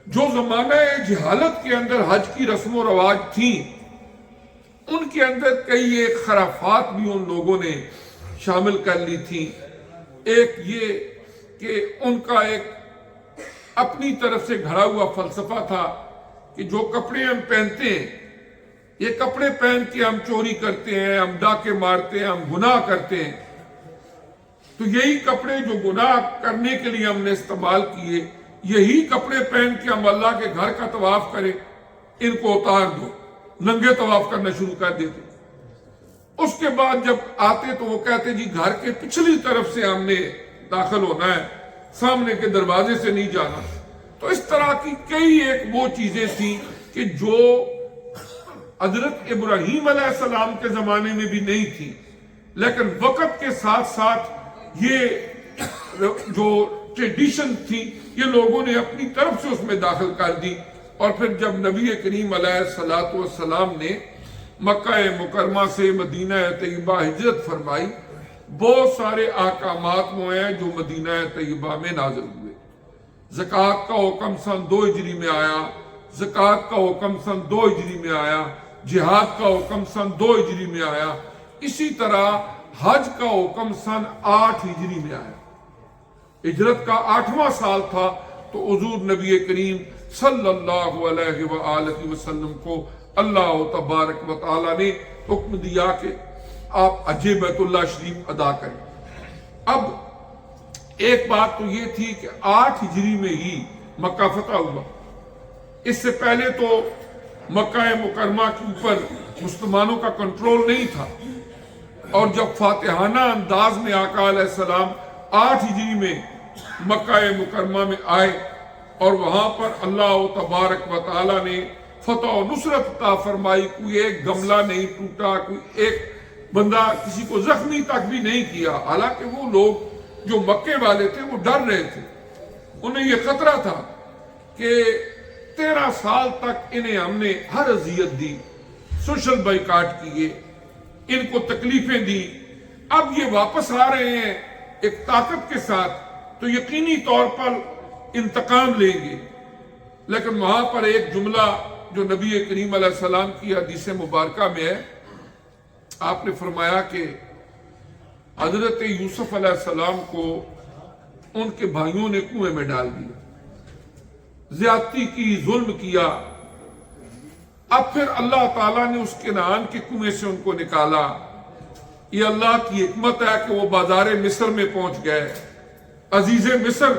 جو زمانہ جہالت کے اندر حج کی رسم و رواج تھیں، ان کے اندر کئی ایک خرافات بھی ان لوگوں نے شامل کر لی تھی۔ ایک یہ کہ ان کا ایک اپنی طرف سے گھڑا ہوا فلسفہ تھا کہ جو کپڑے ہم پہنتے ہیں، یہ کپڑے پہن کے ہم چوری کرتے ہیں، ہم ڈاکے مارتے ہیں، ہم گناہ کرتے ہیں، تو یہی کپڑے جو گناہ کرنے کے لیے ہم نے استعمال کیے، یہی کپڑے پہن کے ہم اللہ کے گھر کا طواف کریں، ان کو اتار دو، ننگے طواف کرنا شروع کر دیتے۔ اس کے بعد جب آتے تو وہ کہتے جی گھر کے پچھلی طرف سے ہم نے داخل ہونا ہے، سامنے کے دروازے سے نہیں جانا۔ تو اس طرح کی کئی ایک وہ چیزیں تھیں کہ جو حضرت ابراہیم علیہ السلام کے زمانے میں بھی نہیں تھی، لیکن وقت کے ساتھ ساتھ یہ جو ٹریڈیشن تھی یہ لوگوں نے اپنی طرف سے اس میں داخل کر دی۔ اور پھر جب نبی کریم علیہ السلام نے مکہ مکرمہ سے مدینہ طیبہ ہجرت فرمائی، بہت سارے احکامات وہ ہیں جو مدینہ طیبہ میں نازل ہوئے۔ زکوٰۃ کا حکم سن 2 ہجری میں آیا، زکوٰۃ کا حکم سن 2 ہجری میں آیا، جہاد کا حکم سن 2 ہجری میں آیا، اسی طرح حج کا حکم سن 8 ہجری میں آیا۔ ہجرت کا 8واں سال تھا تو حضور نبی کریم صلی اللہ علیہ وآلہ وسلم کو اللہ تبارک و تعالیٰ نے حکم دیا کہ آپ حج بیت اللہ شریف ادا کریں۔ اب ایک بات تو یہ تھی کہ 8 ہجری میں ہی مکہ فتح ہوا۔ اس سے پہلے تو مکہ مکرمہ کے اوپر مسلمانوں کا کنٹرول نہیں تھا، اور جب فاتحانہ انداز میں آقا علیہ السلام 8 ہجری میں مکہ مکرمہ میں آئے اور وہاں پر اللہ تبارک و تعالیٰ نے فتح و نصرت عطا فرمائی، کوئی ایک گملہ نہیں ٹوٹا، کوئی ایک بندہ کسی کو زخمی تک بھی نہیں کیا، حالانکہ وہ لوگ جو مکے والے تھے وہ ڈر رہے تھے، انہیں یہ خطرہ تھا کہ 13 سال تک انہیں ہم نے ہر اذیت دی، سوشل بائیکاٹ کیے، ان کو تکلیفیں دی، اب یہ واپس آ رہے ہیں ایک طاقت کے ساتھ تو یقینی طور پر انتقام لیں گے۔ لیکن وہاں پر ایک جملہ جو نبی کریم علیہ السلام کی حدیث مبارکہ میں ہے، آپ نے فرمایا کہ حضرت یوسف علیہ السلام کو ان کے بھائیوں نے کنویں میں ڈال دیا، زیادتی کی، ظلم کیا۔ اب پھر اللہ تعالیٰ نے اس کنعان کے کنویں سے ان کو نکالا۔ یہ اللہ کی حکمت ہے کہ وہ بازار مصر میں پہنچ گئے، عزیز مصر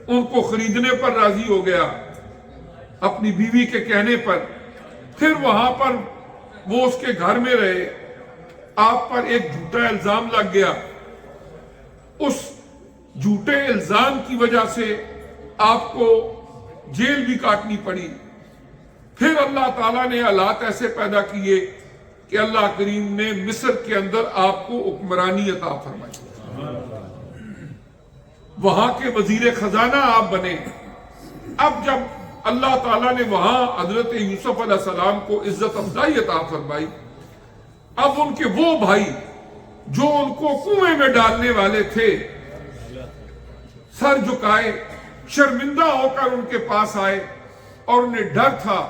ان کو خریدنے پر راضی ہو گیا اپنی بیوی کے کہنے پر۔ پھر وہاں پر وہ اس کے گھر میں رہے، آپ پر ایک جھوٹا الزام لگ گیا، اس جھوٹے الزام کی وجہ سے آپ کو جیل بھی کاٹنی پڑی۔ پھر اللہ تعالیٰ نے حالات ایسے پیدا کیے کہ اللہ کریم نے مصر کے اندر آپ کو حکمرانی عطا فرمائی، وہاں کے وزیر خزانہ آپ بنے۔ اب جب اللہ تعالیٰ نے وہاں حضرت یوسف علیہ السلام کو عزت افزائی عطا فرمائی، اب ان کے وہ بھائی جو ان کو کنویں میں ڈالنے والے تھے سر جھکائے، شرمندہ ہو کر ان کے پاس آئے، اور انہیں ڈر تھا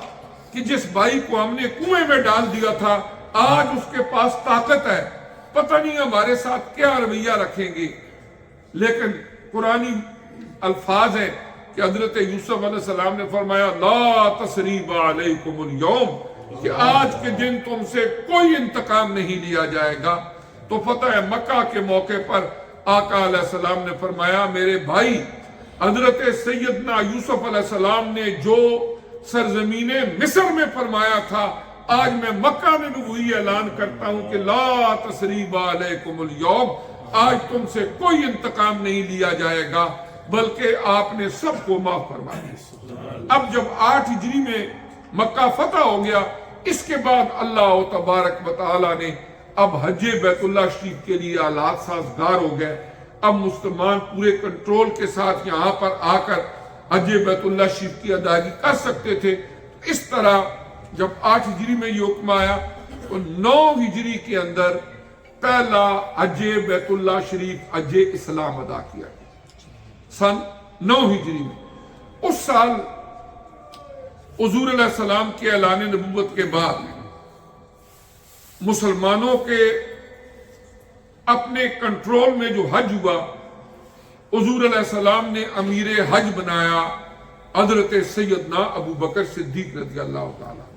کہ جس بھائی کو ہم نے کنویں میں ڈال دیا تھا آج اس کے پاس طاقت ہے، پتہ نہیں ہمارے ساتھ کیا رویہ رکھیں گے۔ لیکن قرآنی الفاظ ہیں کہ حضرت یوسف علیہ السلام نے فرمایا لا تثریب علیکم اليوم، کہ آج کے دن تم سے کوئی انتقام نہیں لیا جائے گا۔ تو فتح مکہ کے موقع پر آقا علیہ السلام نے فرمایا میرے بھائی، حضرت سیدنا یوسف علیہ السلام نے جو سرزمین مصر میں فرمایا تھا، آج میں مکہ میں بھی وہی اعلان کرتا ہوں کہ لا تثریب علیکم اليوم، آج تم سے کوئی انتقام نہیں لیا جائے گا بلکہ آپ نے سب کو معاف فرما دیا۔ اب جب 8 ہجری میں مکہ فتح ہو گیا، اس کے بعد اللہ تبارک و تعالیٰ نے اب حج بیت اللہ شریف کے لیے حالات سازگار ہو گئے۔ اب مسلمان پورے کنٹرول کے ساتھ یہاں پر آ کر حج بیت اللہ شریف کی ادائیگی کر سکتے تھے۔ اس طرح جب 8 ہجری میں یہ حکم آیا تو 9 ہجری کے اندر پہلا حج بیت اللہ شریف حج اسلام ادا کیا گیا، سن 9 ہجری میں۔ اس سال حضور علیہ السلام کے اعلان نبوت کے بعد مسلمانوں کے اپنے کنٹرول میں جو حج ہوا، حضور علیہ السلام نے امیر حج بنایا حضرت سیدنا ابو بکر صدیق رضی اللہ تعالیٰ۔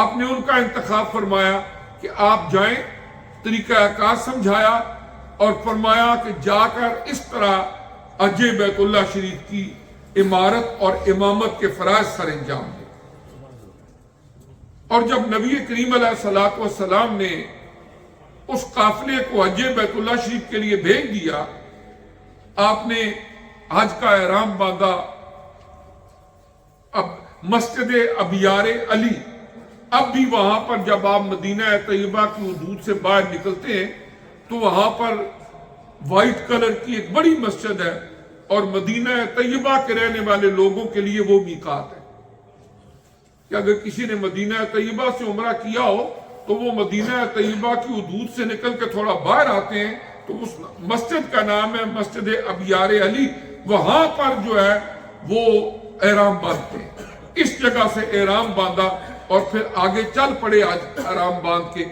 آپ نے ان کا انتخاب فرمایا کہ آپ جائیں، طریقہ کار سمجھایا اور فرمایا کہ جا کر اس طرح حج بیت اللہ شریف کی عمارت اور امامت کے فرائض سر انجام دیں۔ اور جب نبی کریم علیہ السلام نے اس قافلے کو حج بیت اللہ شریف کے لیے بھیج دیا، آپ نے حج کا احرام باندھا۔ اب مسجد ابیار علی، اب بھی وہاں پر جب آپ مدینہ طیبہ کی حدود سے باہر نکلتے ہیں تو وہاں پر وائٹ کلر کی ایک بڑی مسجد ہے، اور مدینہ طیبہ کے رہنے والے لوگوں کے لیے وہ میقات ہے کہ اگر کسی نے مدینہ طیبہ سے عمرہ کیا ہو تو وہ مدینہ طیبہ کی حدود سے نکل کے تھوڑا باہر آتے ہیں تو اس مسجد کا نام ہے مسجد ابیار علی، وہاں پر جو ہے وہ احرام باندھتے ہیں۔ اس جگہ سے احرام باندھا اور پھر آگے چل پڑے احرام باندھ کے۔